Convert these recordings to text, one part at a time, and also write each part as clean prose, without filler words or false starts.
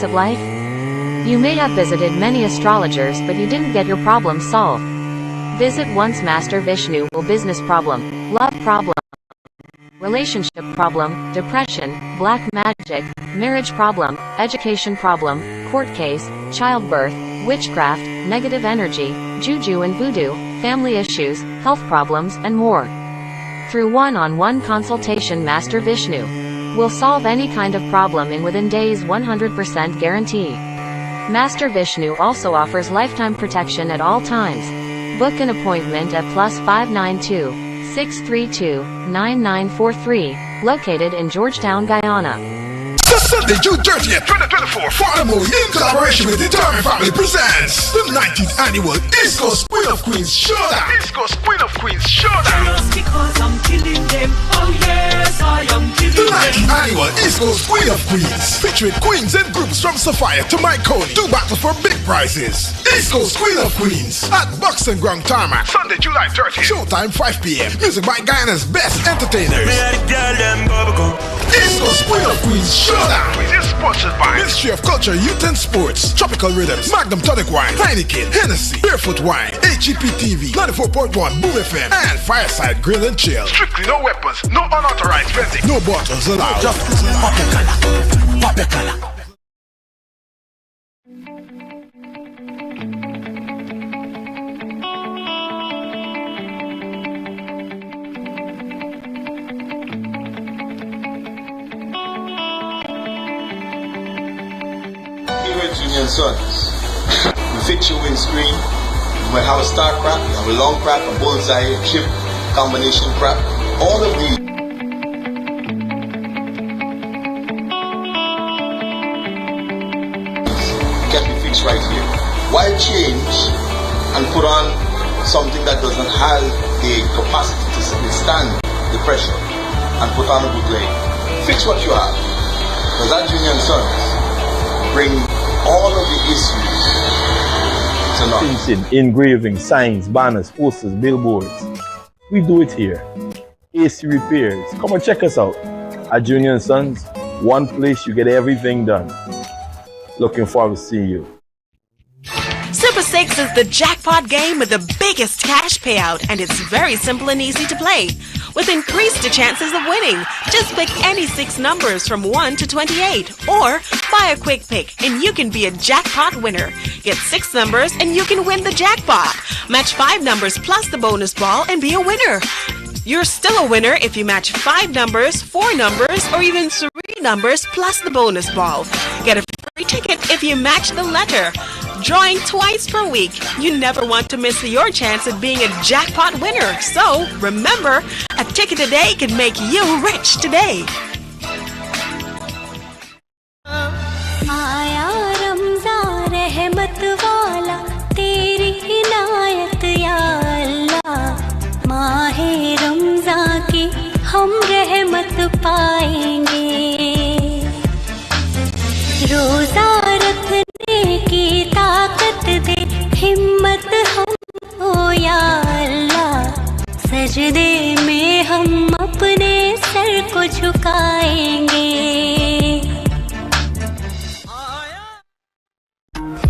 facts of life? You may have visited many astrologers, but you didn't get your problem solved. Visit once Master Vishnu will business problem, love problem, relationship problem, depression, black magic, marriage problem, education problem, court case, childbirth, witchcraft, negative energy, juju and voodoo, family issues, health problems, and more. Through one-on-one consultation, Master Vishnu will solve any kind of problem in within days, 100% guarantee. Master Vishnu also offers lifetime protection at all times. Book an appointment at +592 632 9943, located in Georgetown, Guyana. Sunday, June 30th, 2024, Furthermore, in collaboration with the Determined Family presents the 19th annual East Coast Queen of Queens Showdown. East Coast Queen of Queens Showdown. Just because I'm killing them, oh yes, I am killing The them. 19th annual East Coast Queen of Queens, featuring queens and groups from Sophia to Mycone. 2 battles for big prizes. East Coast Queen of Queens at Boxing Ground Tarmac. Sunday, July 30th. Showtime 5 p.m. Music by Guyana's best entertainers. East Coast Queen of Queens Showdown is sponsored by Ministry of Culture, Youth and Sports, Tropical Rhythms, Magnum Tonic Wine, Heineken, Hennessy, Barefoot Wine, HGP TV, 94.1 Boom FM, and Fireside Grill and Chill. Strictly no weapons, no unauthorized vending, no bottles allowed. Just pop your color, pop your color. Union Sons. We fix your windscreen. We have a star crack, we have a long crack, a bullseye, a chip, combination crack. All of these can be fixed right here. Why change and put on something that doesn't have the capacity to withstand the pressure and put on a bootleg? Fix what you have. Because that Union Sons bring all of the issues to naught. Fencing, engraving, signs, banners, posters, billboards. We do it here. AC Repairs. Come and check us out. At Junior & Sons, one place you get everything done. Looking forward to seeing you. Super 6 is the jackpot game with the biggest cash payout, and it's very simple and easy to play. With increased chances of winning, just pick any 6 numbers from 1 to 28, or buy a quick pick and you can be a jackpot winner. Get 6 numbers and you can win the jackpot. Match 5 numbers plus the bonus ball and be a winner. You're still a winner if you match 5 numbers, 4 numbers, or even 3 numbers plus the bonus ball. Get a free ticket if you match the letter. Drawing twice per week. You never want to miss your chance at being a jackpot winner. So, remember, a ticket a day can make you rich today. की ताकत दे हिम्मत हमको या अल्लाह सजदे में हम अपने sir को झुकाएंगे.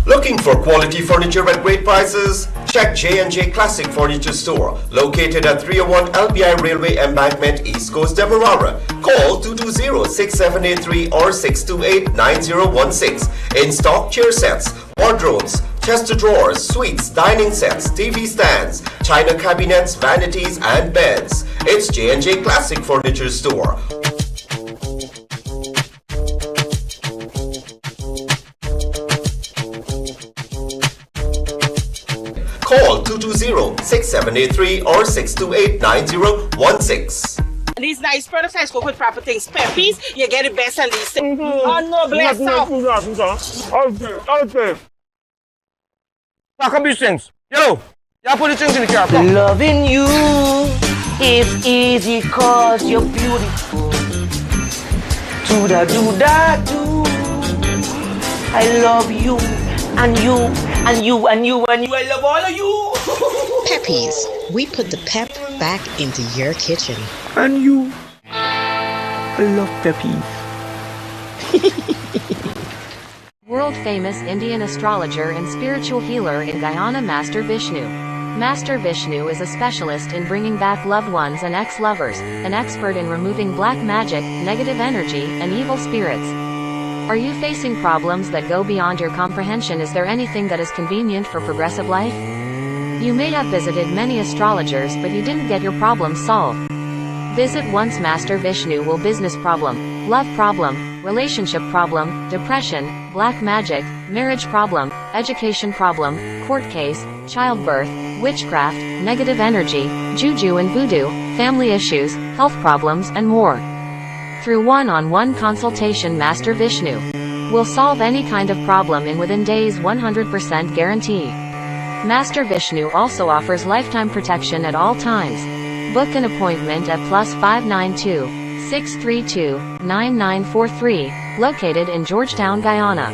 Looking for quality furniture at great prices? Check J&J Classic Furniture Store, located at 301 LBI Railway Embankment, East Coast, Demerara. Call 220-6783 or 628-9016. In stock chair sets, wardrobes, chest of drawers, suites, dining sets, TV stands, china cabinets, vanities, and beds. It's J&J Classic Furniture Store. Call 220-6783 or 628-9016. These nice products I spoke with proper things. Peppies, you get the best and least. Oh no, bless up. Okay. Pack up these things. Yo, you put the things in the car. Loving you is easy cause you're beautiful. Do da do da do. I love you and you and you and you and you. I love all of you. Peppies, we put the pep back into your kitchen. And you. I love Peppies. World-famous Indian astrologer and spiritual healer in Guyana, Master Vishnu. Master Vishnu is a specialist in bringing back loved ones and ex-lovers, an expert in removing black magic, negative energy, and evil spirits. Are you facing problems that go beyond your comprehension? Is there anything that is convenient for progressive life? You may have visited many astrologers, but you didn't get your problem solved. Visit once. Master Vishnu will business problem, love problem, relationship problem, depression, black magic, marriage problem, education problem, court case, childbirth, witchcraft, negative energy, juju and voodoo, family issues, health problems, and more. Through one-on-one consultation, Master Vishnu will solve any kind of problem in within days, 100% guarantee. Master Vishnu also offers lifetime protection at all times. Book an appointment at +592-632-9943, located in Georgetown, Guyana.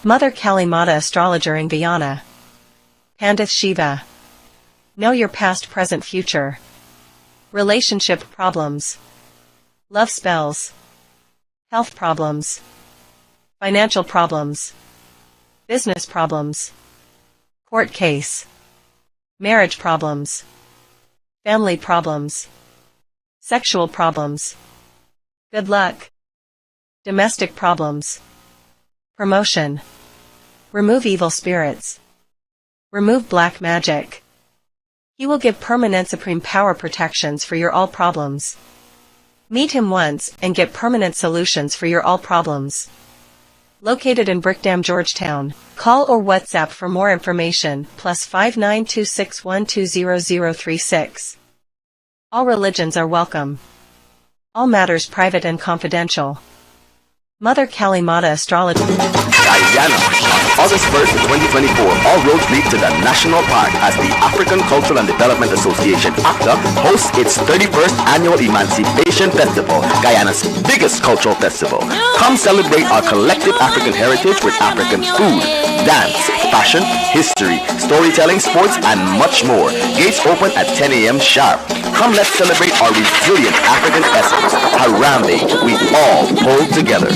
Mother Kali Mata Astrologer in Guyana. Pandith Shiva. Know your past, present, future. Relationship problems. Love spells. Health problems. Financial problems. Business problems. Court case. Marriage problems. Family problems. Sexual problems. Good luck. Domestic problems. Promotion. Remove evil spirits. Remove black magic. He will give permanent supreme power protections for your all problems. Meet him once and get permanent solutions for your all problems. Located in Brickdam, Georgetown. Call or WhatsApp for more information, +59261200036. All religions are welcome. All matters private and confidential. Mother Kali Mata Astrologer. Guyana. On August 1st, 2024, all roads lead to the National Park as the African Cultural and Development Association, ACTA, hosts its 31st annual Emancipation Festival, Guyana's biggest cultural festival. Come celebrate our collective African heritage with African food, dance, fashion, history, storytelling, sports, and much more. Gates open at 10 a.m. sharp. Come, let's celebrate our resilient African essence. Harambe, we all hold together.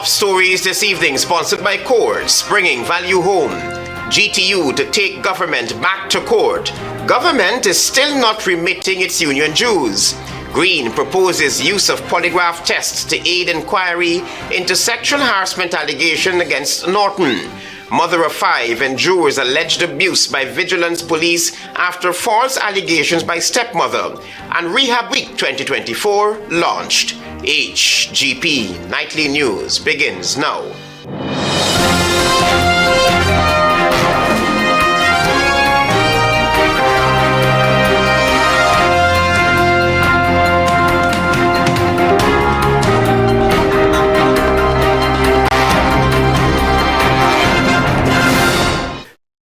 Top stories this evening, sponsored by Courts, bringing value home. GTU to take government back to court. Government is still not remitting its union dues. Green proposes use of polygraph tests to aid inquiry into sexual harassment allegation against Norton. Mother of 5 endures alleged abuse by vigilance police after false allegations by stepmother. And Rehab Week 2024 launched. HGP Nightly News begins now.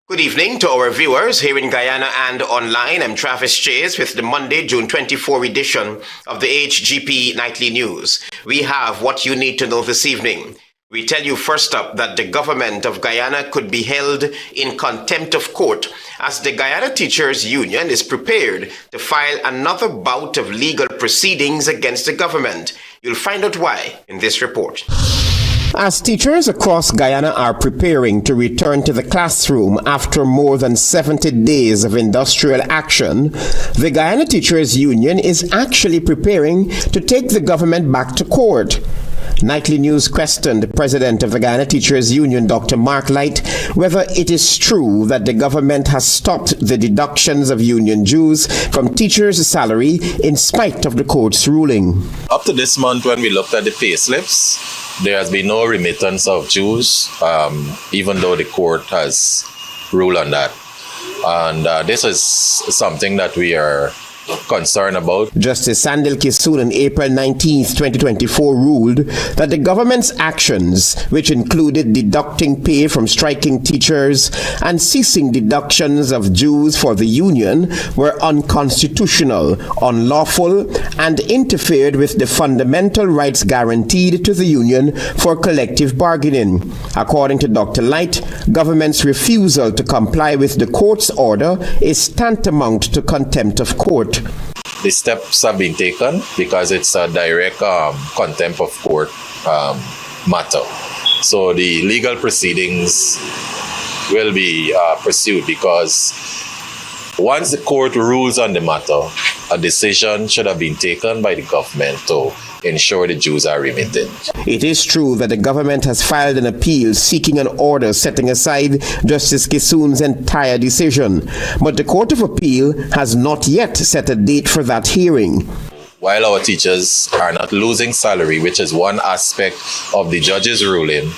Good evening to our viewers here in Guyana and online. I'm Travis Chase with the Monday, June 24 edition of the HGP Nightly News. We have what you need to know this evening. We tell you first up that the government of Guyana could be held in contempt of court as the Guyana Teachers Union is prepared to file another bout of legal proceedings against the government. You'll find out why in this report. As teachers across Guyana are preparing to return to the classroom after more than 70 days of industrial action, the Guyana Teachers Union is actually preparing to take the government back to court. Nightly News questioned the president of the Guyana Teachers Union, Dr. Mark Light, whether it is true that the government has stopped the deductions of union dues from teachers' salary in spite of the court's ruling. Up to this month, when we looked at the pay slips, there has been no remittance of dues, even though the court has ruled on that. And this is something that we are concerned about. Justice Sandil Kisoon on April 19, 2024 ruled that the government's actions, which included deducting pay from striking teachers and ceasing deductions of dues for the union, were unconstitutional, unlawful, and interfered with the fundamental rights guaranteed to the union for collective bargaining. According to Dr. Light, government's refusal to comply with the court's order is tantamount to contempt of court. The steps have been taken because it's a direct contempt of court matter. So the legal proceedings will be pursued because once the court rules on the matter, a decision should have been taken by the government to ensure the dues are remitted. It is true that the government has filed an appeal seeking an order setting aside Justice Kisoon's entire decision, but the Court of Appeal has not yet set a date for that hearing. While our teachers are not losing salary, which is one aspect of the judge's ruling,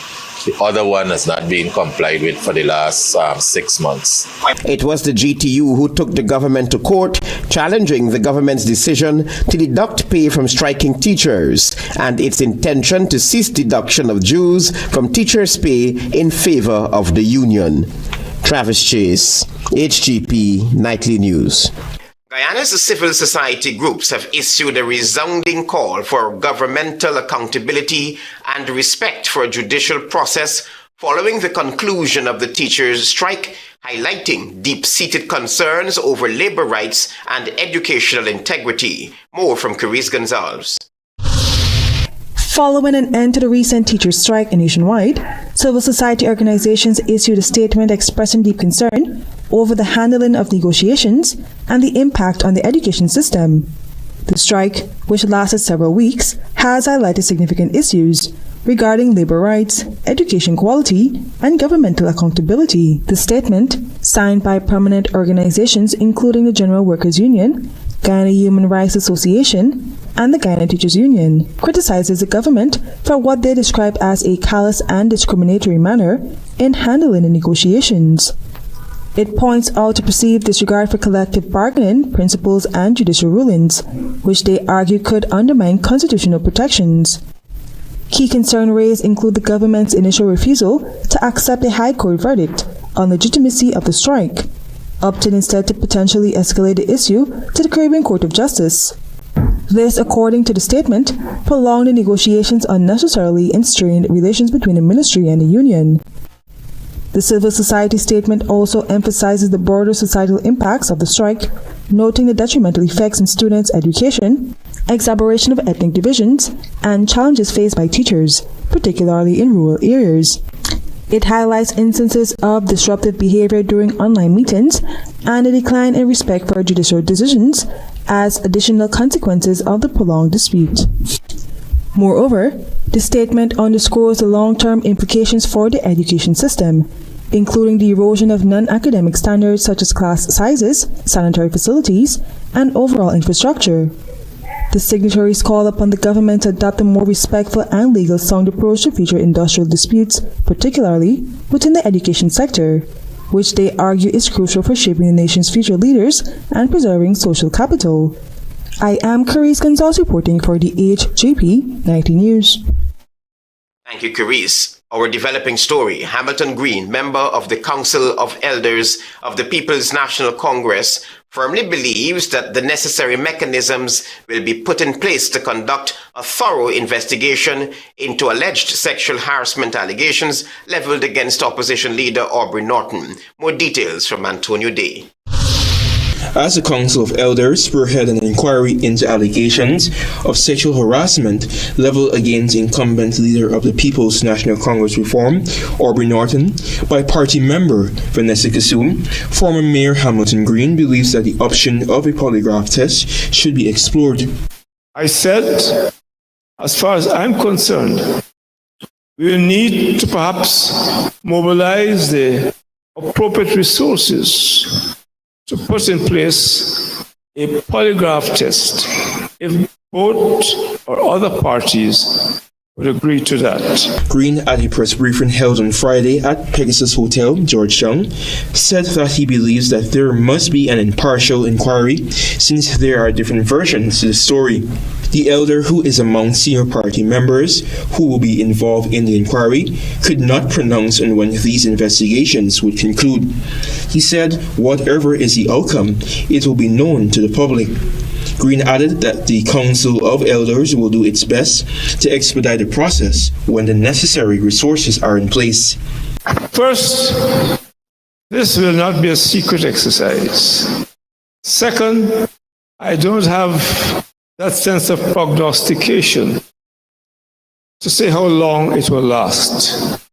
the other one has not been complied with for the last 6 months. It was the GTU who took the government to court, challenging the government's decision to deduct pay from striking teachers and its intention to cease deduction of dues from teachers' pay in favor of the union. Travis Chase, HGP Nightly News. Guyana's civil society groups have issued a resounding call for governmental accountability and respect for a judicial process following the conclusion of the teachers' strike, highlighting deep-seated concerns over labor rights and educational integrity. More from Carice Gonzalez. Following an end to the recent teachers' strike nationwide, civil society organizations issued a statement expressing deep concern over the handling of negotiations and the impact on the education system. The strike, which lasted several weeks, has highlighted significant issues regarding labor rights, education quality, and governmental accountability. The statement, signed by prominent organizations including the General Workers Union, Guyana Human Rights Association, and the Guyana Teachers Union, criticizes the government for what they describe as a callous and discriminatory manner in handling the negotiations. It points out a perceived disregard for collective bargaining principles and judicial rulings, which they argue could undermine constitutional protections. Key concerns raised include the government's initial refusal to accept a High Court verdict on legitimacy of the strike, opting instead to potentially escalate the issue to the Caribbean Court of Justice. This, according to the statement, prolonged the negotiations unnecessarily and strained relations between the ministry and the union. The civil society statement also emphasizes the broader societal impacts of the strike, noting the detrimental effects on students' education, exacerbation of ethnic divisions, and challenges faced by teachers, particularly in rural areas. It highlights instances of disruptive behavior during online meetings and a decline in respect for judicial decisions as additional consequences of the prolonged dispute. Moreover, the statement underscores the long-term implications for the education system, including the erosion of non-academic standards such as class sizes, sanitary facilities, and overall infrastructure. The signatories call upon the government to adopt a more respectful and legal sound approach to future industrial disputes, particularly within the education sector, which they argue is crucial for shaping the nation's future leaders and preserving social capital. I am Carice Gonzalez reporting for the HGP Nightly News. Thank you, Carice. Our developing story, Hamilton Green, member of the Council of Elders of the People's National Congress, firmly believes that the necessary mechanisms will be put in place to conduct a thorough investigation into alleged sexual harassment allegations leveled against opposition leader Aubrey Norton. More details from Antonio Day. As the Council of Elders spearhead an inquiry into allegations of sexual harassment leveled against incumbent leader of the People's National Congress Reform, Aubrey Norton, by party member Vanessa Kassoum, former Mayor Hamilton Green believes that the option of a polygraph test should be explored. I said, as far as I'm concerned, we will need to perhaps mobilize the appropriate resources to put in place a polygraph test if both or other parties would agree to that. Green, at a press briefing held on Friday at Pegasus Hotel, Georgetown, said that he believes that there must be an impartial inquiry since there are different versions to the story. The elder, who is among senior party members who will be involved in the inquiry, could not pronounce on when these investigations would conclude. He said, whatever is the outcome, it will be known to the public. Green added that the Council of Elders will do its best to expedite the process when the necessary resources are in place. First, this will not be a secret exercise. Second, I don't have that sense of prognostication to say how long it will last.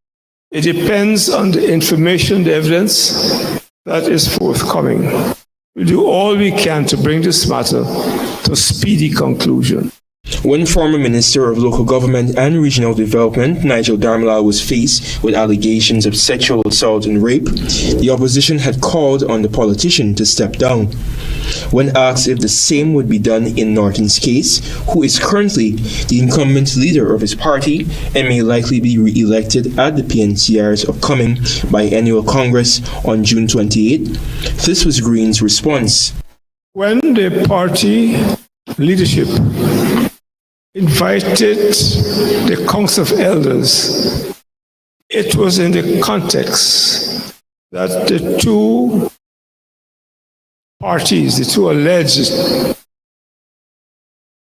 It depends on the information, the evidence that is forthcoming. We'll do all we can to bring this matter to a speedy conclusion. When former Minister of Local Government and Regional Development, Nigel Darmala, was faced with allegations of sexual assault and rape, the opposition had called on the politician to step down. When asked if the same would be done in Norton's case, who is currently the incumbent leader of his party and may likely be re-elected at the PNCR's upcoming biennial Congress on June 28, this was Green's response. When the party leadership invited the Council of Elders, it was in the context that the two parties, the two alleged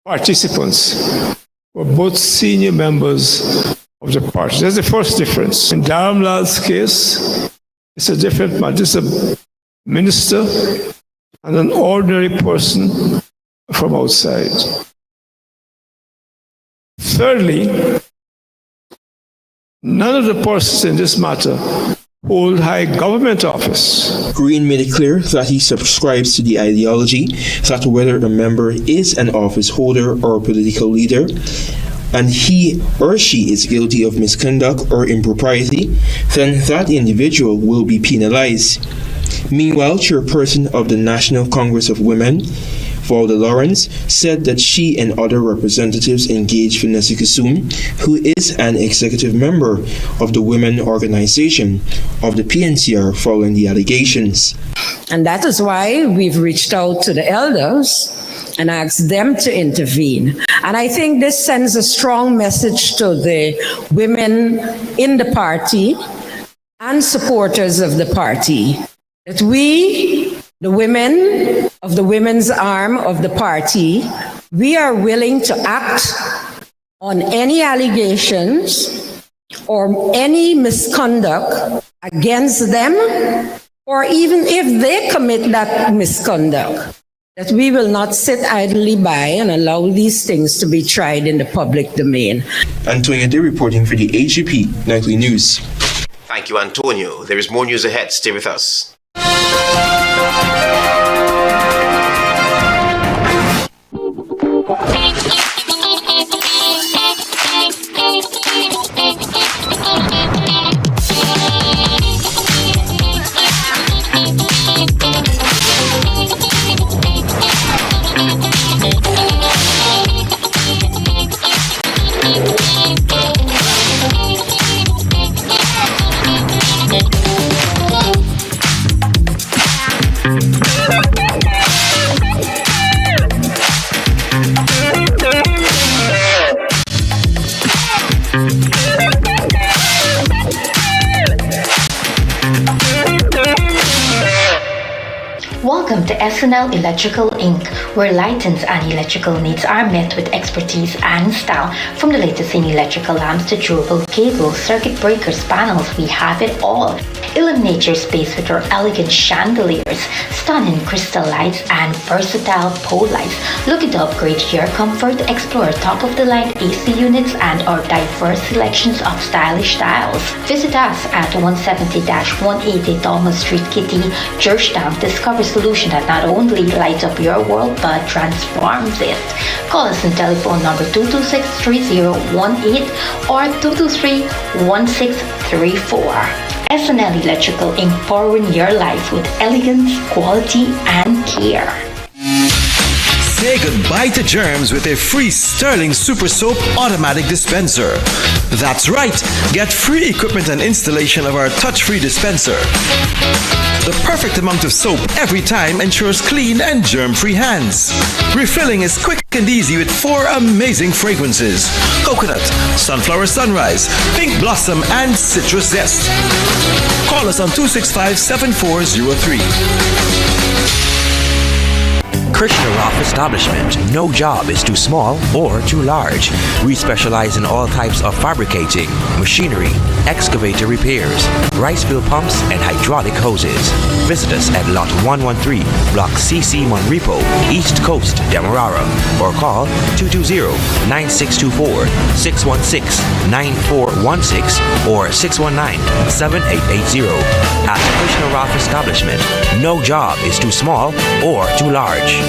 participants, were both senior members of the party. That's the first difference. In Darmala's case, it's a different matter. This is a minister and an ordinary person from outside. Thirdly, none of the persons in this matter hold high government office. Green made it clear that he subscribes to the ideology that whether a member is an office holder or a political leader, and he or she is guilty of misconduct or impropriety, then that individual will be penalized. Meanwhile, chairperson of the National Congress of Women, Valda Lawrence, said that she and other representatives engaged Vanessa Kassoum, who is an executive member of the women organization of the PNCR, following the allegations. And that is why we've reached out to the elders and asked them to intervene. And I think this sends a strong message to the women in the party and supporters of the party that we, the women of the women's arm of the party, we are willing to act on any allegations or any misconduct against them, or even if they commit that misconduct, That we will not sit idly by and allow these things to be tried in the public domain. Antonio Day reporting for the HGP Nightly News. Thank you, Antonio. There is more news ahead. Stay with us. Welcome to SNL Electrical Inc., where lighting and electrical needs are met with expertise and style. From the latest in electrical lamps to durable cables, circuit breakers, panels, we have it all. Illuminate your space with our elegant chandeliers, stunning crystal lights, and versatile pole lights. Looking to upgrade your comfort? Explore top-of-the-line AC units and our diverse selections of stylish styles. Visit us at 170-180 Thomas Street, Kitty, Georgetown. Discover solution that not only lights up your world but transforms it. Call us on telephone number 226-3018 or 223-1634. SNL Electrical Inc. Powering your life with elegance, quality, and care. Say goodbye to germs with a free Sterling Super Soap automatic dispenser. That's right, get free equipment and installation of our touch-free dispenser. The perfect amount of soap every time ensures clean and germ-free hands. Refilling is quick and easy with 4 amazing fragrances: coconut, sunflower sunrise, pink blossom, and citrus zest. Call us on 265-7403. Krishna Rock Establishment. No job is too small or too large. We specialize in all types of fabricating, machinery, excavator repairs, rice field pumps, and hydraulic hoses. Visit us at Lot 113, Block CC Monrepo, East Coast, Demerara, or call 220-9624, 616-9416, or 619-7880. At Krishna Rock Establishment, no job is too small or too large.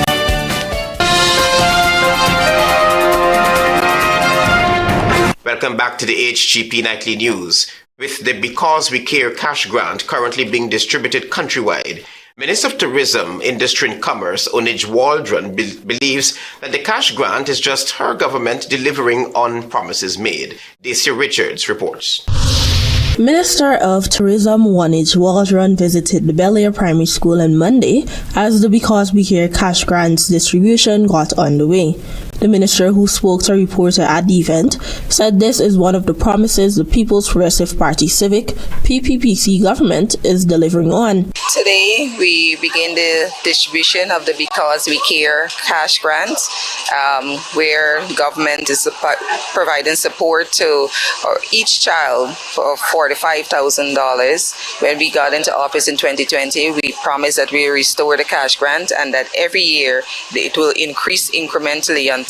Welcome back to the HGP Nightly News. With the Because We Care cash grant currently being distributed countrywide, Minister of Tourism, Industry and Commerce, Onij Waldron, believes that the cash grant is just her government delivering on promises made. Dacia Richards reports. Minister of Tourism Onij Waldron visited the Bel Air Primary School on Monday as the Because We Care cash grants distribution got underway. The minister, who spoke to a reporter at the event, said this is one of the promises the People's Progressive Party Civic (PPPC) government is delivering on. Today, we begin the distribution of the Because We Care cash grant, where government is providing support to each child for $45,000. When we got into office in 2020, we promised that we restore the cash grant and that every year it will increase incrementally until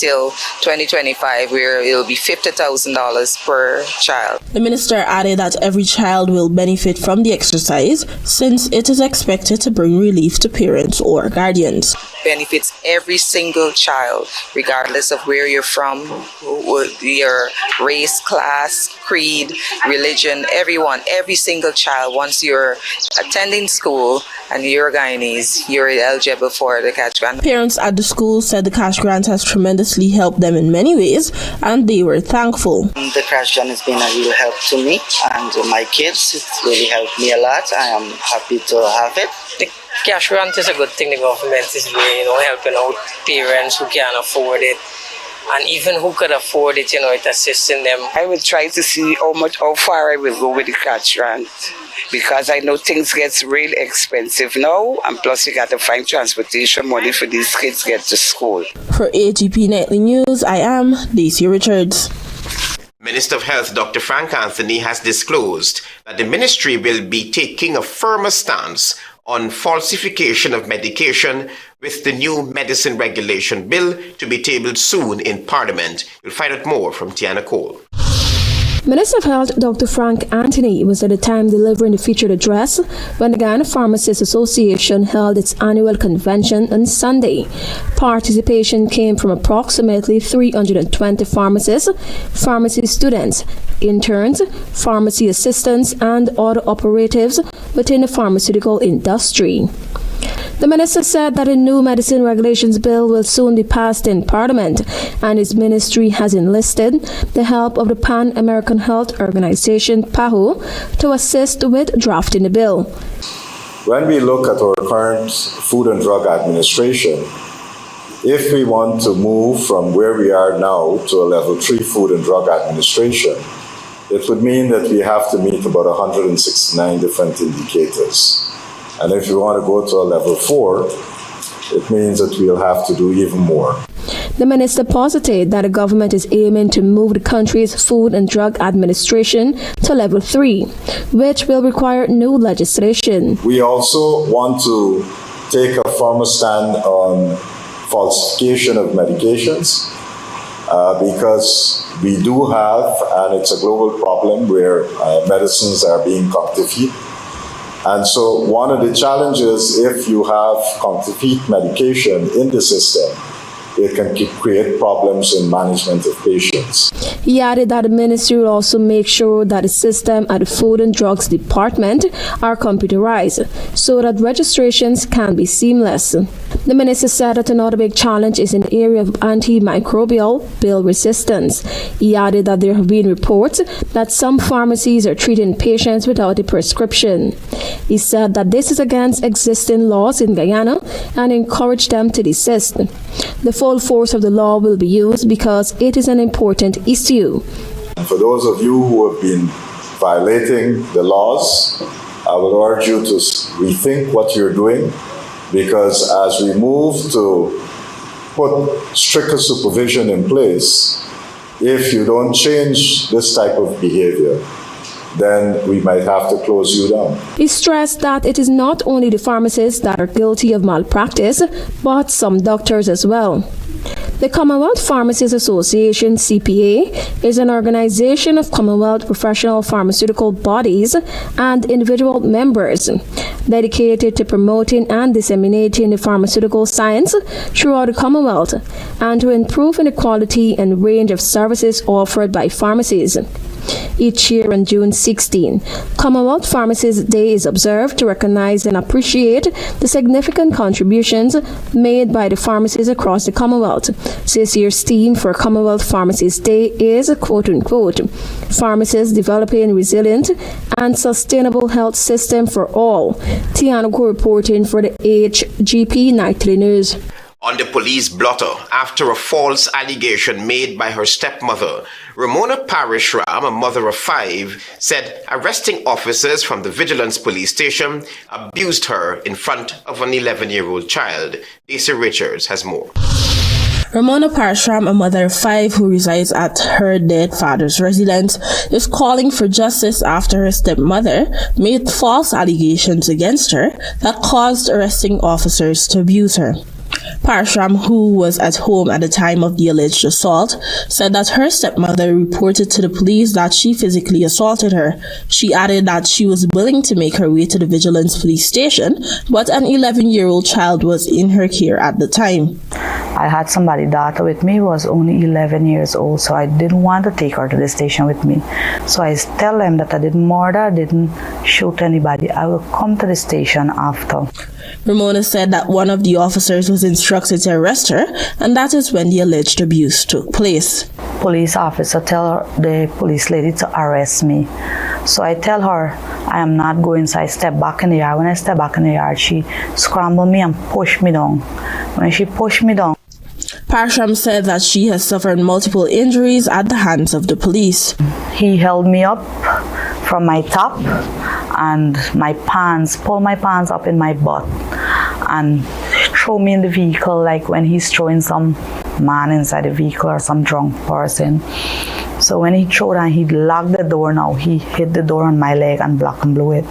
2025, where it will be $50,000 per child. The minister added that every child will benefit from the exercise since it is expected to bring relief to parents or guardians. Benefits every single child, regardless of where you're from, your race, class, creed, religion, everyone, every single child. Once you're attending school and you're Guyanese, you're eligible for the cash grant. Parents at the school said the cash grant has tremendously helped them in many ways, and they were thankful. The cash grant has been a real help to me and my kids. It's really helped me a lot. I am happy to have it. The cash grant is a good thing. The government is really, helping out parents who can't afford it. And even who could afford it, it assisting them. I will try to see how far I will go with the cash grant, because I know things get really expensive now, and plus we got to find transportation money for these kids to get to school. For HGP Nightly News, I am Dacia Richards. Minister of Health Dr. Frank Anthony has disclosed that the ministry will be taking a firmer stance on falsification of medication with the new medicine regulation bill to be tabled soon in Parliament. You'll find out more from Tiana Cole. Minister of Health Dr. Frank Anthony was at the time delivering the featured address when the Guyana Pharmacists Association held its annual convention on Sunday. Participation came from approximately 320 pharmacists, pharmacy students, interns, pharmacy assistants, and other operatives within the pharmaceutical industry. The minister said that a new medicine regulations bill will soon be passed in Parliament, and his ministry has enlisted the help of the Pan-American Health Organization, PAHO, to assist with drafting the bill. When we look at our current Food and Drug Administration, if we want to move from where we are now to a level 3 Food and Drug Administration, it would mean that we have to meet about 169 different indicators. And if we want to go to a level 4, it means that we'll have to do even more. The minister posited that the government is aiming to move the country's Food and Drug Administration to level 3, which will require new legislation. We also want to take a firmer stand on falsification of medications because we do have, and it's a global problem, where medicines are being counterfeit. And so one of the challenges, if you have counterfeit medication in the system, it can create problems in management of patients. He added that the ministry will also make sure that the system at the Food and Drugs Department are computerized so that registrations can be seamless. The minister said that another big challenge is in the area of antimicrobial pill resistance. He added that there have been reports that some pharmacies are treating patients without a prescription. He said that this is against existing laws in Guyana and encouraged them to desist. The full force of the law will be used because it is an important issue. And for those of you who have been violating the laws, I would urge you to rethink what you're doing, because as we move to put stricter supervision in place, if you don't change this type of behavior, then we might have to close you down. He stressed that it is not only the pharmacists that are guilty of malpractice, but some doctors as well. The Commonwealth Pharmacists Association, CPA, is an organization of Commonwealth professional pharmaceutical bodies and individual members dedicated to promoting and disseminating the pharmaceutical science throughout the Commonwealth and to improving the quality and range of services offered by pharmacies. Each year on June 16, Commonwealth Pharmacists Day is observed to recognize and appreciate the significant contributions made by the pharmacists across the Commonwealth. This year's theme for Commonwealth Pharmacists Day is, quote-unquote, pharmacists developing resilient and sustainable health system for all. Tiana Cole reporting for the HGP Nightly News. On the police blotter after a false allegation made by her stepmother, Ramona Parishram, a mother of 5, said arresting officers from the Vigilance Police Station abused her in front of an 11-year-old child. Daisy Richards has more. Ramona Parishram, a mother of 5 who resides at her dead father's residence, is calling for justice after her stepmother made false allegations against her that caused arresting officers to abuse her. Parishram, who was at home at the time of the alleged assault, said that her stepmother reported to the police that she physically assaulted her. She added that she was willing to make her way to the Vigilance Police Station, but an 11-year-old child was in her care at the time. I had somebody's daughter with me who was only 11 years old, so I didn't want to take her to the station with me. So I tell them that I didn't murder, I didn't shoot anybody. I will come to the station after. Ramona said that one of the officers was instructed to arrest her, and that is when the alleged abuse took place. Police officer tell the police lady to arrest me. So I tell her I am not going, so I step back in the yard. When I step back in the yard, she scrambled me and pushed me down. When she pushed me down, Parishram said that she has suffered multiple injuries at the hands of the police. He held me up from my top and my pants, pull my pants up in my butt and throw me in the vehicle like when he's throwing some man inside the vehicle or some drunk person. So when he threw that, he locked the door now. He hit the door on my leg and blocked and blew it.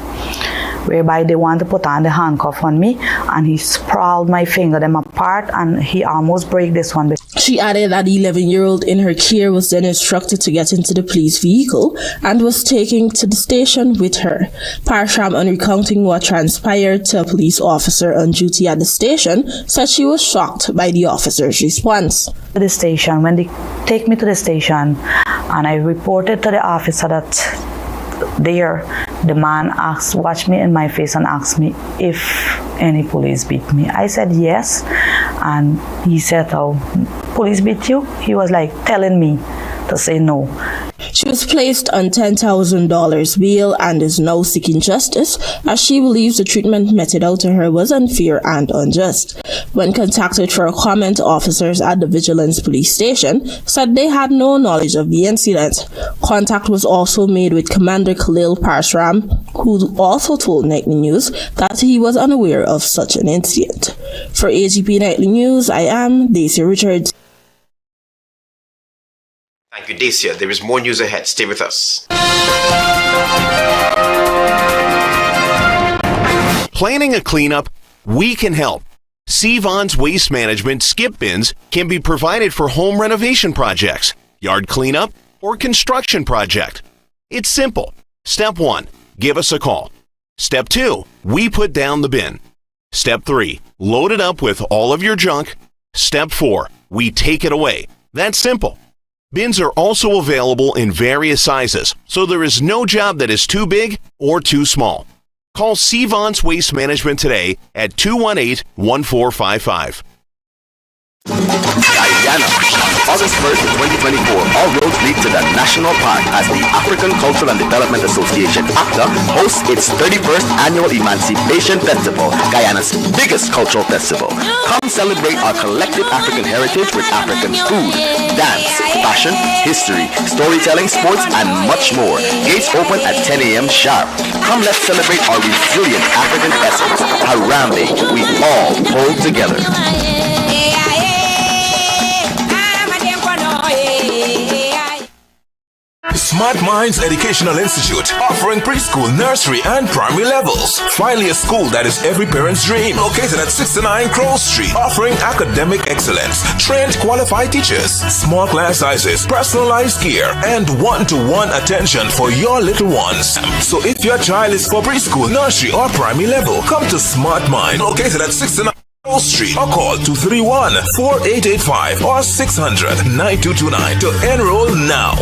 whereby they want to put on the handcuff on me, and he sprawled my finger them apart, and he almost break this one. She added that the 11-year-old in her care was then instructed to get into the police vehicle and was taken to the station with her. Parsham, on recounting what transpired to a police officer on duty at the station, said she was shocked by the officer's response. To the station, when they take me to the station, and I reported to the officer that there, the man watched me in my face and asked me if any police beat me. I said yes, and he said, "Oh, police beat you?" He was like telling me to say no. She was placed on $10,000 bail and is now seeking justice, as she believes the treatment meted out to her was unfair and unjust. When contacted for a comment, officers at the Vigilance Police Station said they had no knowledge of the incident. Contact was also made with Commander Khalil Parshram, who also told Nightly News that he was unaware of such an incident. For HGP Nightly News, I am Daisy Richards. Thank you, Dacia. There is more news ahead. Stay with us. Planning a cleanup? We can help. Sevon's Waste Management skip bins can be provided for home renovation projects, yard cleanup, or construction project. It's simple. Step 1, give us a call. Step 2, we put down the bin. Step 3, load it up with all of your junk. Step 4, we take it away. That's simple. Bins are also available in various sizes, so there is no job that is too big or too small. Call Sevon's Waste Management today at 218-1455. Guyana, August 1st, 2024, all roads lead to the National Park as the African Cultural and Development Association, ACTA, hosts its 31st annual Emancipation Festival, Guyana's biggest cultural festival. Come celebrate our collective African heritage with African food, dance, fashion, history, storytelling, sports, and much more. Gates open at 10 a.m. sharp. Come, let's celebrate our resilient African essence, Harambe, we all hold together. Smart Minds Educational Institute, offering preschool, nursery, and primary levels. Finally, a school that is every parent's dream. Located at 69 Crow Street, offering academic excellence, trained qualified teachers, small class sizes, personalized care, and one-to-one attention for your little ones. So if your child is for preschool, nursery, or primary level, come to Smart Mind, located at 69 Street, or call 231-4885 or 600-9229 to enroll now.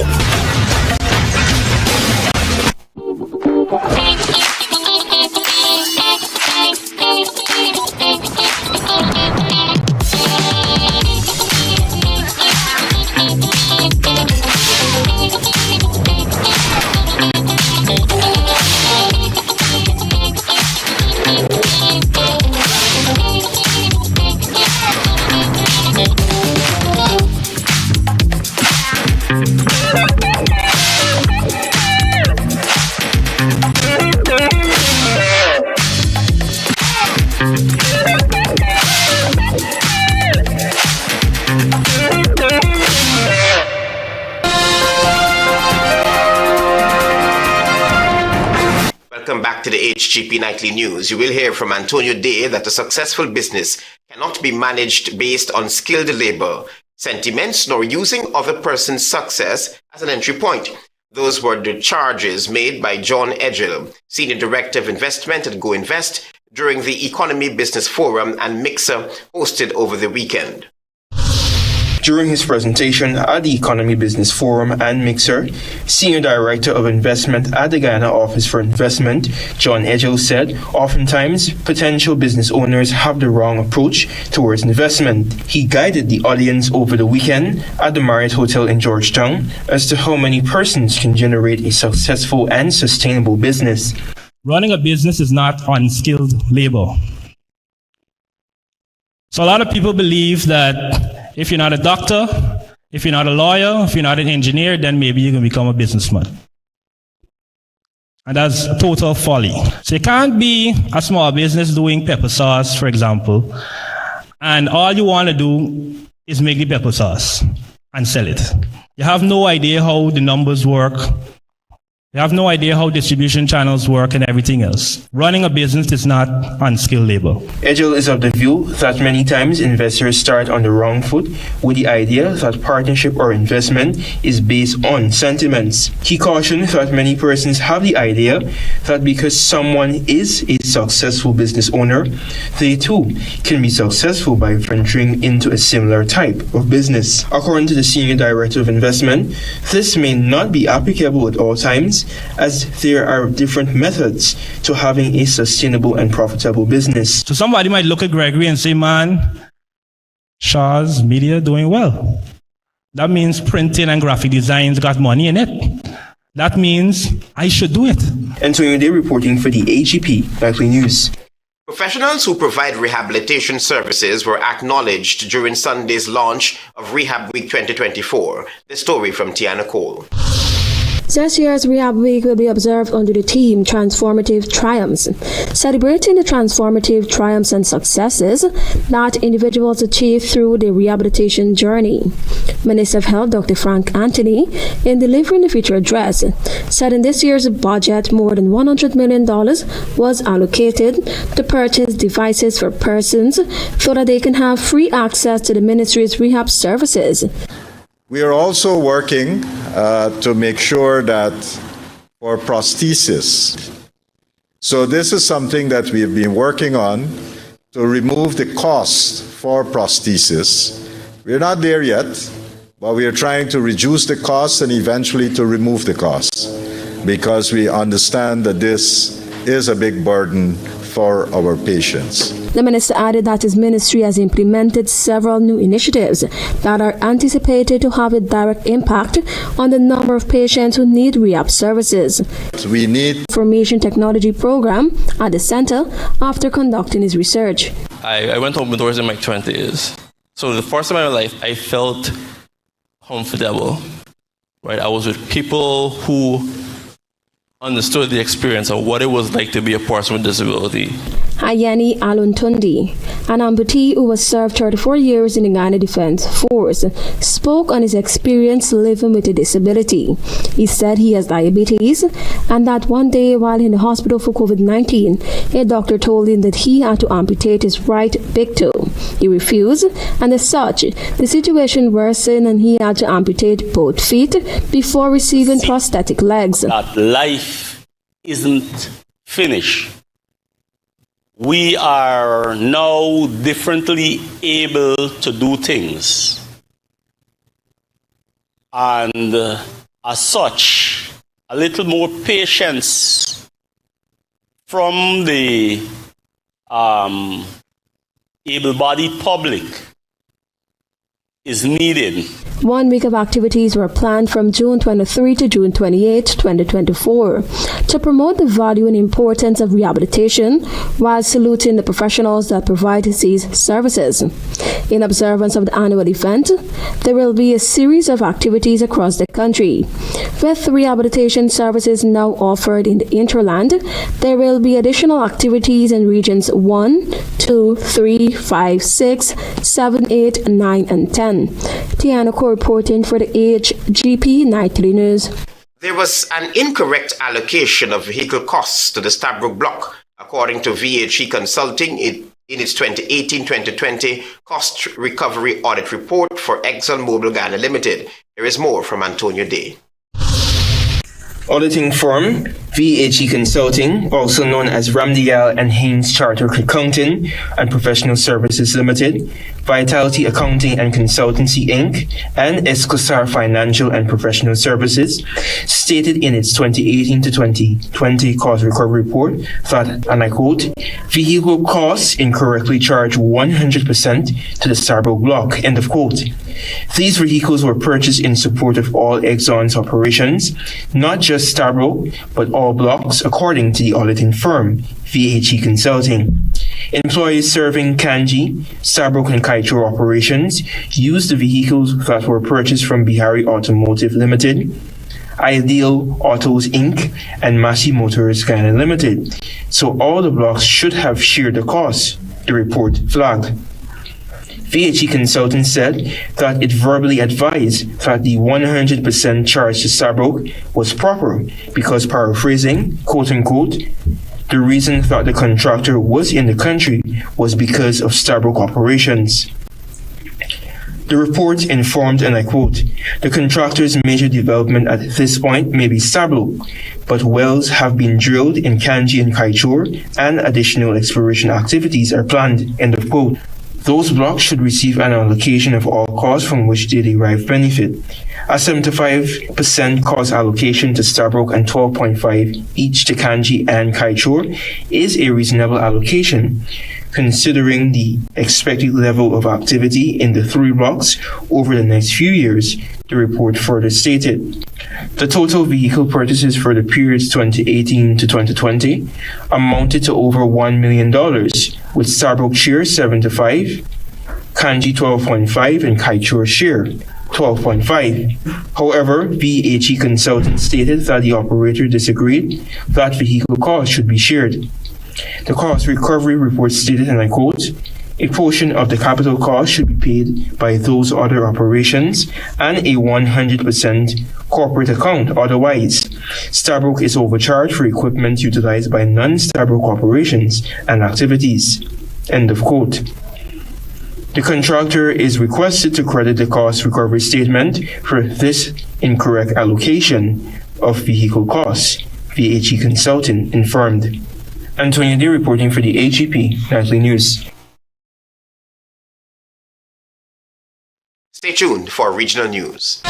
Welcome back to the HGP Nightly News. You will hear from Antonio Day that a successful business cannot be managed based on skilled labor, sentiments, nor using other person's success as an entry point. Those were the charges made by John Edgell, Senior Director of Investment at Go Invest, during the Economy Business Forum and Mixer hosted over the weekend. During his presentation at the Economy Business Forum and Mixer, Senior Director of Investment at the Guyana Office for Investment, John Edgell, said oftentimes potential business owners have the wrong approach towards investment. He guided the audience over the weekend at the Marriott Hotel in Georgetown as to how many persons can generate a successful and sustainable business. Running a business is not unskilled labor. So a lot of people believe that if you're not a doctor, if you're not a lawyer, if you're not an engineer, then maybe you can become a businessman. And that's total folly. So you can't be a small business doing pepper sauce, for example, and all you want to do is make the pepper sauce and sell it. You have no idea how the numbers work. They have no idea how distribution channels work and everything else. Running a business is not unskilled labor. Edgel is of the view that many times investors start on the wrong foot with the idea that partnership or investment is based on sentiments. He cautioned that many persons have the idea that because someone is a successful business owner, they too can be successful by venturing into a similar type of business. According to the Senior Director of Investment, this may not be applicable at all times, as there are different methods to having a sustainable and profitable business. So somebody might look at Gregory and say, man, Shaw's Media doing well. That means printing and graphic designs got money in it. That means I should do it. Antonio Day reporting for the HGP Nightly News. Professionals who provide rehabilitation services were acknowledged during Sunday's launch of Rehab Week 2024. The story from Tiana Cole. This year's Rehab Week will be observed under the theme Transformative Triumphs, celebrating the transformative triumphs and successes that individuals achieve through their rehabilitation journey. Minister of Health Dr. Frank Anthony, in delivering the feature address, said in this year's budget more than $100 million was allocated to purchase devices for persons so that they can have free access to the ministry's rehab services. We are also working to make sure that for prosthesis. So this is something that we have been working on to remove the cost for prosthesis. We're not there yet, but we are trying to reduce the costs and eventually to remove the costs, because we understand that this is a big burden for our patients. The minister added that his ministry has implemented several new initiatives that are anticipated to have a direct impact on the number of patients who need rehab services. We need information technology program at the center after conducting his research. I went home with doors in my 20s. So the first time in my life, I felt comfortable. Right? I was with people who understood the experience of what it was like to be a person with disability. Ayeni Aluntundi, an amputee who was served 34 years in the Guyana Defense Force, spoke on his experience living with a disability. He said he has diabetes and that one day while in the hospital for COVID-19, a doctor told him that he had to amputate his right big toe. He refused, and as such, the situation worsened and he had to amputate both feet before receiving prosthetic legs. That life isn't finished. We are now differently able to do things. And as such, a little more patience from the able-bodied public is needed. 1 week of activities were planned from June 23 to June 28, 2024, to promote the value and importance of rehabilitation while saluting the professionals that provide these services. In observance of the annual event, there will be a series of activities across the country. With rehabilitation services now offered in the interland, there will be additional activities in regions 1, 2, 3, 5, 6, 7, 8, 9, and 10. Tiana Cole reporting for the HGP Nightly News. There was an incorrect allocation of vehicle costs to the Stabroek block, according to VHE Consulting in its 2018-2020 cost recovery audit report for ExxonMobil Ghana Limited. There is more from Antonio Day. Auditing firm VHE Consulting, also known as Ramdial and Haynes Chartered Accounting and Professional Services Limited, Vitality Accounting and Consultancy Inc., and Escosar Financial and Professional Services, stated in its 2018 to 2020 cost recovery report that, and I quote, vehicle costs incorrectly charged 100% to the Stabroek block, end of quote. These vehicles were purchased in support of all Exxon's operations, not just Stabroek, but all blocks, according to the auditing firm, VHE Consulting. Employees serving Kanji, Stabroek and Kaitro operations used the vehicles that were purchased from Bihari Automotive Limited, Ideal Autos Inc., and Massey Motors Ghana Limited. So all the blocks should have shared the cost, the report flagged. VHE Consulting said that it verbally advised that the 100% charge to Stabroek was proper because, paraphrasing, quote-unquote, the reason that the contractor was in the country was because of Stabroek operations. The report informed, and I quote, the contractor's major development at this point may be Stabroek, but wells have been drilled in Kanji and Kaichor, and additional exploration activities are planned, end of quote. Those blocks should receive an allocation of all costs from which they derive benefit. A 75% cost allocation to Stabroek and 12.5% each to Kanji and Kaichor is a reasonable allocation, considering the expected level of activity in the 3 blocks over the next few years, the report further stated. The total vehicle purchases for the periods 2018 to 2020 amounted to over $1 million, with Stabroek share 7.5%, Kanji 12.5%, and Kaichor share 12.5%. However, VHE Consulting stated that the operator disagreed that vehicle costs should be shared. The cost recovery report stated, and I quote, a portion of the capital cost should be paid by those other operations and a 100% corporate account. Otherwise, Stabroek is overcharged for equipment utilized by non-Stabroek operations and activities. End of quote. The contractor is requested to credit the cost recovery statement for this incorrect allocation of vehicle costs, VHE Consulting informed. Antonio D. reporting for the HGP Nightly News. Stay tuned for regional news.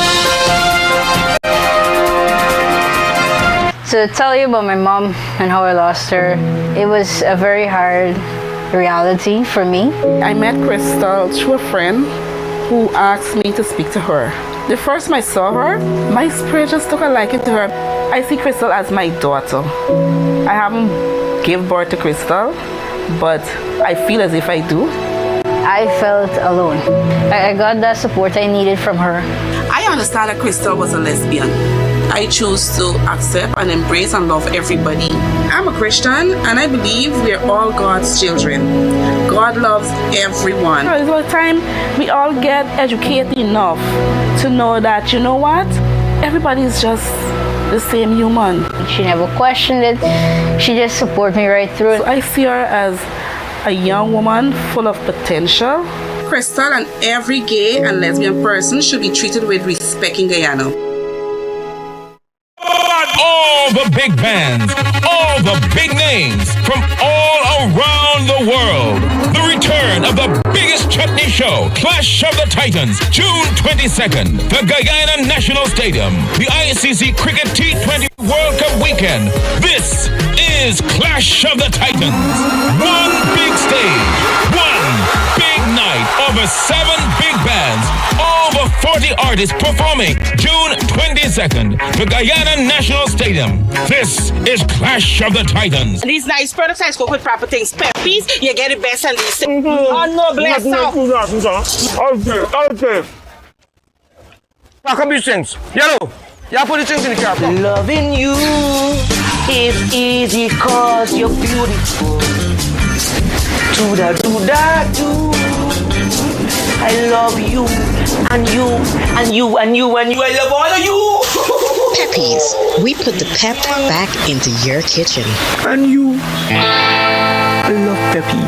To tell you about my mom and how I lost her, it was a very hard reality for me. I met Crystal through a friend who asked me to speak to her. The first time I saw her, my spirit just took a liking to her. I see Crystal as my daughter. I haven't given birth to Crystal, but I feel as if I do. I felt alone. I got the support I needed from her. I understand that Crystal was a lesbian. I chose to accept and embrace and love everybody. I'm a Christian and I believe we're all God's children. God loves everyone. It's about time we all get educated enough to know that, you know what? Everybody is just the same human. She never questioned it. She just supported me right through it. So I see her as a young woman full of potential. Crystal and every gay and lesbian person should be treated with respect in Guyana. All the big bands, all the big names from all around the world. The return of the biggest chutney show, Clash of the Titans, June 22nd, the Guyana National Stadium, the ICC Cricket T20 World Cup weekend. This is Clash of the Titans. One big stage, one big night, over 7 big bands, over 40 artists performing. June 22nd, the Guyana National Stadium. This is Clash of the Titans. These nice products I spoke with proper things. Peppies, you get the best and these things. Oh no, bless up. Okay. Pack up these things. Yellow. Yeah, put the things in the car. Loving you is easy cause you're beautiful. Do-da-do-da-do. I love you, and you, and you, and you, and you. I love all of you. Peppies, we put the pep back into your kitchen. And you. I love Peppy.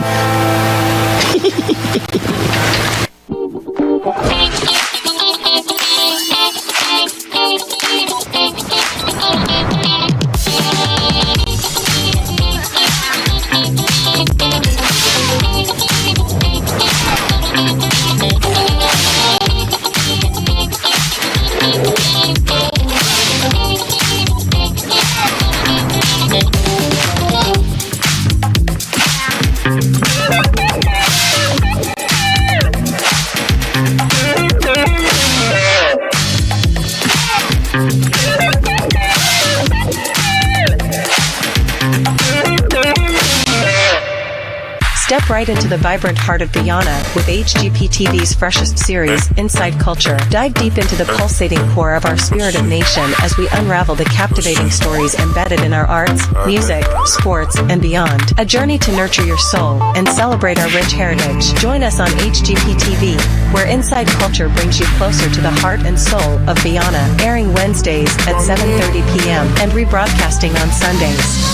Step right into the vibrant heart of Guyana with HGP TV's freshest series, Inside Culture. Dive deep into the pulsating core of our spirited nation as we unravel the captivating stories embedded in our arts, music, sports, and beyond. A journey to nurture your soul and celebrate our rich heritage. Join us on HGP TV, where Inside Culture brings you closer to the heart and soul of Guyana, airing Wednesdays at 7:30 p.m. and rebroadcasting on Sundays.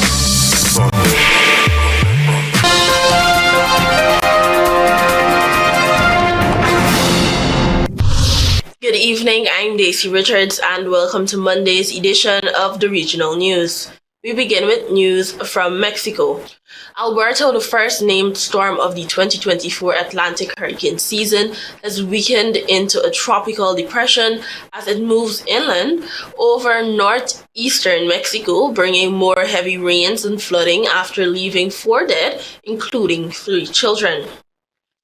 Good evening, I'm Daisy Richards and welcome to Monday's edition of the Regional News. We begin with news from Mexico. Alberto, the first named storm of the 2024 Atlantic hurricane season, has weakened into a tropical depression as it moves inland over northeastern Mexico, bringing more heavy rains and flooding after leaving 4 dead, including 3 children.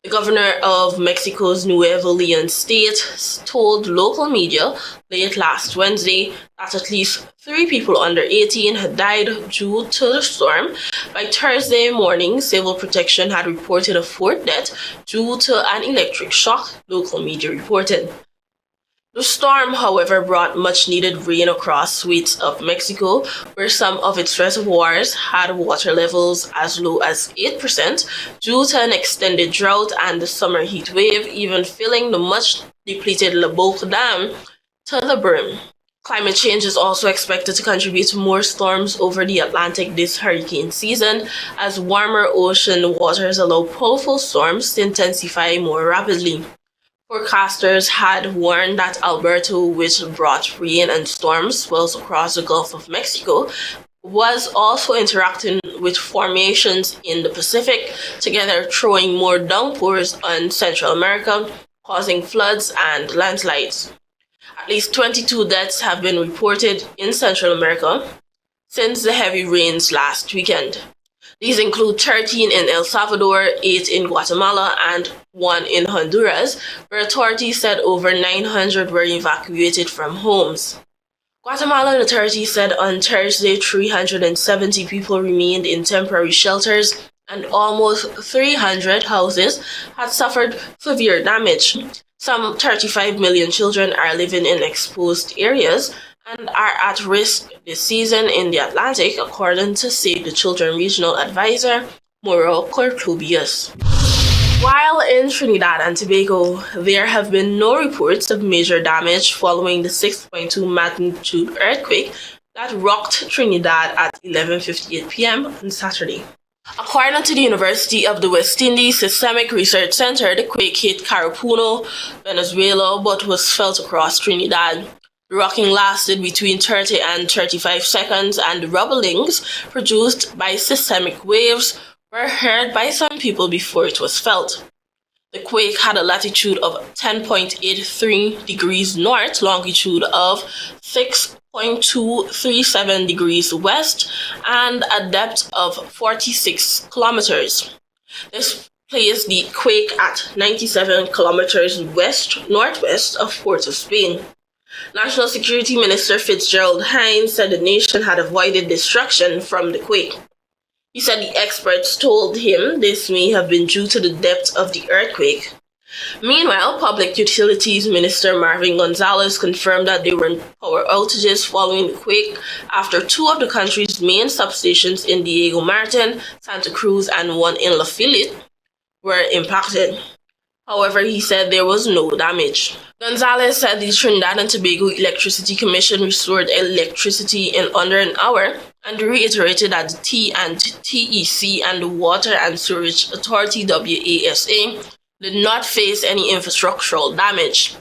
The governor of Mexico's Nuevo Leon state told local media late last Wednesday that at least 3 people under 18 had died due to the storm. By Thursday morning, Civil Protection had reported a 4th death due to an electric shock, local media reported. The storm, however, brought much-needed rain across swaths of Mexico, where some of its reservoirs had water levels as low as 8% due to an extended drought and the summer heat wave, even filling the much-depleted La Boca Dam to the brim. Climate change is also expected to contribute to more storms over the Atlantic this hurricane season, as warmer ocean waters allow powerful storms to intensify more rapidly. Forecasters had warned that Alberto, which brought rain and storm swells across the Gulf of Mexico, was also interacting with formations in the Pacific, together throwing more downpours on Central America, causing floods and landslides. At least 22 deaths have been reported in Central America since the heavy rains last weekend. These include 13 in El Salvador, 8 in Guatemala, and 1 in Honduras, where authorities said over 900 were evacuated from homes. Guatemalan authorities said on Thursday 370 people remained in temporary shelters and almost 300 houses had suffered severe damage. Some 35 million children are living in exposed areas and are at risk this season in the Atlantic, according to Save the Children Regional Advisor, Mauro Cortubius. While in Trinidad and Tobago, there have been no reports of major damage following the 6.2 magnitude earthquake that rocked Trinidad at 11:58 p.m. on Saturday. According to the University of the West Indies Systemic Research Center, the quake hit Carapuno, Venezuela, but was felt across Trinidad. The rocking lasted between 30 and 35 seconds, and the rumblings produced by systemic waves were heard by some people before it was felt. The quake had a latitude of 10.83 degrees north, longitude of 6.237 degrees west, and a depth of 46 kilometers. This placed the quake at 97 kilometers west-northwest of Port of Spain. National Security Minister Fitzgerald Hines said the nation had avoided destruction from the quake. He said the experts told him this may have been due to the depth of the earthquake. Meanwhile, Public Utilities Minister Marvin Gonzalez confirmed that there were power outages following the quake after 2 of the country's main substations in Diego Martin, Santa Cruz, and 1 in Lafayette were impacted. However, he said there was no damage. Gonzalez said the Trinidad and Tobago Electricity Commission restored electricity in under an hour and reiterated that the TEC and the Water and Sewerage Authority WASA did not face any infrastructural damage.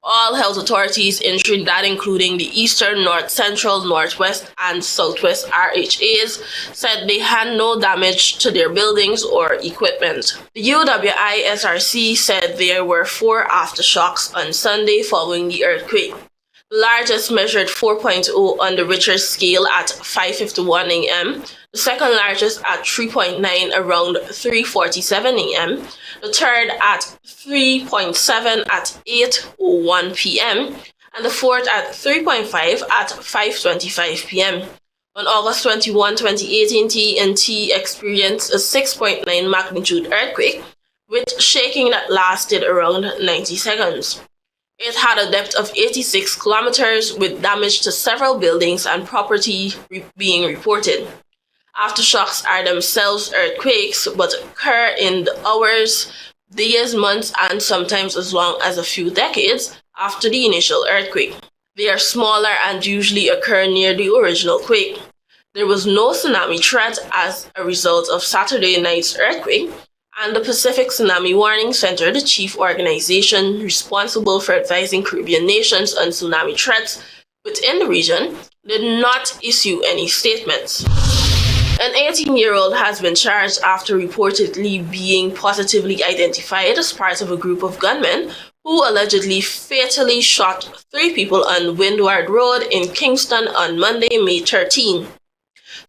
All health authorities in Trinidad, including the Eastern, North Central, Northwest, and Southwest RHAs, said they had no damage to their buildings or equipment. The UWI-SRC said there were 4 aftershocks on Sunday following the earthquake. The largest measured 4.0 on the Richter scale at 5:51 a.m., the second largest at 3.9 around 3:47 a.m., the third at 3.7 at 8:01 p.m., and the fourth at 3.5 at 5:25 p.m. On August 21, 2018, TNT experienced a 6.9 magnitude earthquake with shaking that lasted around 90 seconds. It had a depth of 86 kilometers with damage to several buildings and property being reported. Aftershocks are themselves earthquakes but occur in the hours, days, months, and sometimes as long as a few decades after the initial earthquake. They are smaller and usually occur near the original quake. There was no tsunami threat as a result of Saturday night's earthquake, and the Pacific Tsunami Warning Center, the chief organization responsible for advising Caribbean nations on tsunami threats within the region, did not issue any statements. An 18-year-old has been charged after reportedly being positively identified as part of a group of gunmen who allegedly fatally shot 3 people on Windward Road in Kingston on Monday, May 13.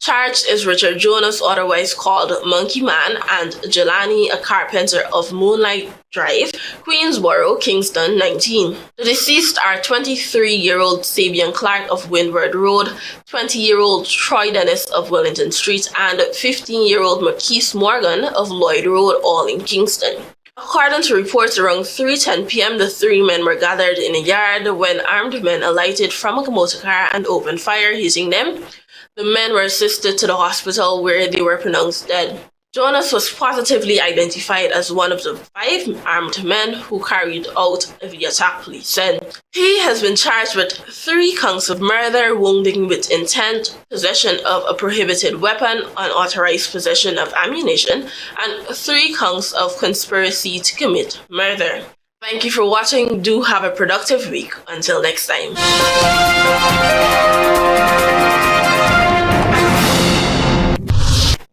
Charged is Richard Jonas, otherwise called Monkey Man, and Jelani, a carpenter of Moonlight Drive, Queensboro, Kingston, 19. The deceased are 23-year-old Sabian Clark of Windward Road, 20-year-old Troy Dennis of Wellington Street, and 15-year-old Marquise Morgan of Lloyd Road, all in Kingston. According to reports, around 3:10 p.m., the 3 men were gathered in a yard when armed men alighted from a motor car and opened fire, hitting them. The men were assisted to the hospital where they were pronounced dead. Jonas was positively identified as one of the 5 armed men who carried out the attack, police said. He has been charged with 3 counts of murder, wounding with intent, possession of a prohibited weapon, unauthorized possession of ammunition, and 3 counts of conspiracy to commit murder. Thank you for watching. Do have a productive week. Until next time.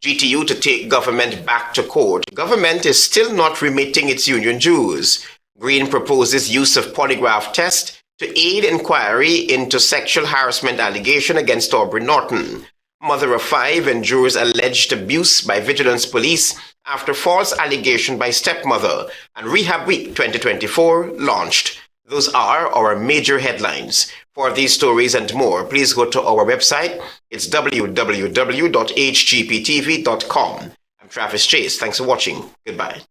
GTU to take government back to court. Government is still not remitting its union dues. Green proposes use of polygraph test to aid inquiry into sexual harassment allegation against Aubrey Norton. Mother of 5 endures alleged abuse by vigilance police after false allegation by stepmother, and Rehab Week 2024 launched. Those are our major headlines. For these stories and more, please go to our website. It's www.hgptv.com. I'm Travis Chase. Thanks for watching. Goodbye.